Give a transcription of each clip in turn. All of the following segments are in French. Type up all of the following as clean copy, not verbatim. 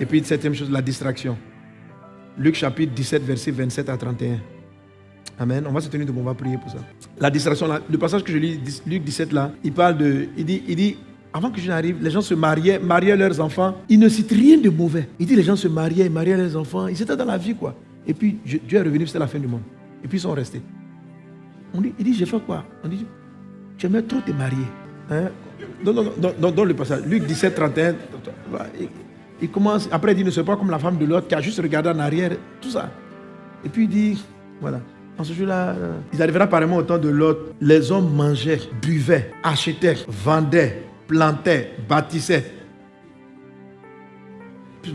Et puis, septième chose, la distraction. Luc chapitre 17, verset 27 à 31. Amen. On va se tenir debout, on va prier pour ça. La distraction, là, le passage que je lis, Luc 17 là, il parle de... Il dit, avant que je n'arrive, les gens se mariaient leurs enfants. Il ne cite rien de mauvais. Il dit les gens se mariaient leurs enfants. Ils étaient dans la vie, quoi. Et puis, Dieu est revenu, c'était la fin du monde. Et puis, ils sont restés. Il dit, j'ai fait quoi? On dit, tu aimais trop te marier. Hein? Dans le passage, Luc 17, 31, il commence, après il dit, ne sois pas comme la femme de l'autre qui a juste regardé en arrière, tout ça. Et puis il dit, voilà, en ce jour-là, il arrivera apparemment au temps de l'autre, les hommes mangeaient, buvaient, achetaient, vendaient, plantaient, bâtissaient. Puis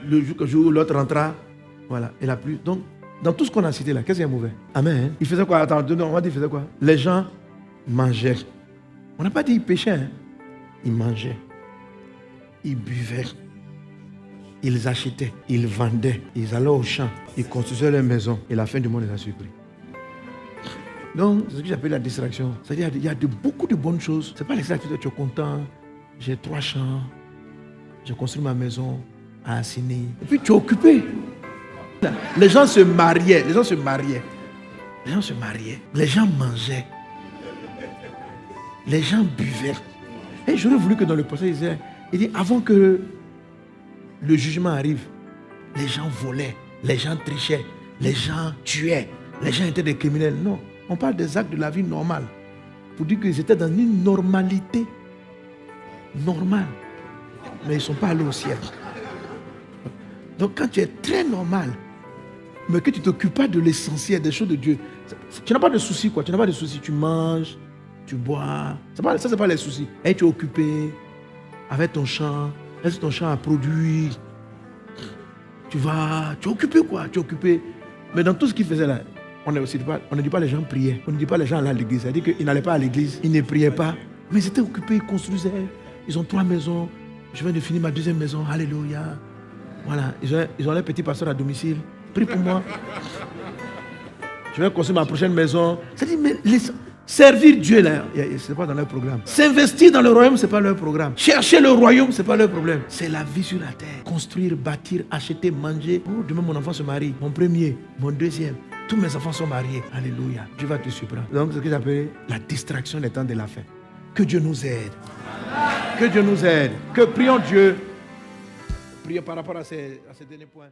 le jour où l'autre rentra, voilà, il a plu. Donc, dans tout ce qu'on a cité là, qu'est-ce qui est mauvais? Amen. Hein? Il faisait quoi? Attends, on va dire, il faisait quoi? Les gens mangeaient. On n'a pas dit ils péchaient. Hein? Ils mangeaient. Ils buvaient. Ils achetaient. Ils vendaient. Ils allaient au champ. Ils construisaient leur maison. Et la fin du monde les a surpris. Donc, c'est ce que j'appelle la distraction. C'est-à-dire qu'il y a beaucoup de bonnes choses. Ce n'est pas l'extraction. Tu es content. J'ai 3 champs. J'ai construit ma maison à Assini. Et puis tu es occupé. Les gens se mariaient. Les gens se mariaient. Les gens se mariaient. Les gens mangeaient. Les gens buvaient. Et j'aurais voulu que dans le passage, il dit, avant que le jugement arrive, les gens volaient, les gens trichaient, les gens tuaient, les gens étaient des criminels. Non, on parle des actes de la vie normale. Pour dire qu'ils étaient dans une normalité normale. Mais ils ne sont pas allés au ciel. Donc quand tu es très normal, mais que tu ne t'occupes pas de l'essentiel, des choses de Dieu, tu n'as pas de soucis, quoi. Tu n'as pas de soucis, tu manges, tu bois. Ça, ce n'est pas les soucis. Et tu es occupé avec ton champ. Est-ce que ton champ a produit? Tu es occupé, quoi. Tu es occupé. Mais dans tout ce qu'il faisait là, on ne dit pas les gens priaient. On ne dit pas les gens allaient à l'église. C'est-à-dire qu'ils n'allaient pas à l'église, ils ne priaient pas. Mais ils étaient occupés, ils construisaient. Ils ont 3 maisons. Je viens de finir ma 2e maison. Alléluia. Voilà. Ils ont leur petit pasteur à domicile. Prie pour moi. Je vais construire ma prochaine maison. C'est-à-dire, mais servir Dieu, là, ce n'est pas dans leur programme. S'investir dans le royaume, ce n'est pas leur programme. Chercher le royaume, ce n'est pas leur problème. C'est la vie sur la terre. Construire, bâtir, acheter, manger. Oh, demain, mon enfant se marie. Mon premier, mon deuxième. Tous mes enfants sont mariés. Alléluia. Dieu va te surprendre. Donc, c'est ce que j'appelle la distraction des temps de la fin. Que Dieu nous aide. Que Dieu nous aide. Que prions Dieu. Prions par rapport à ces derniers points.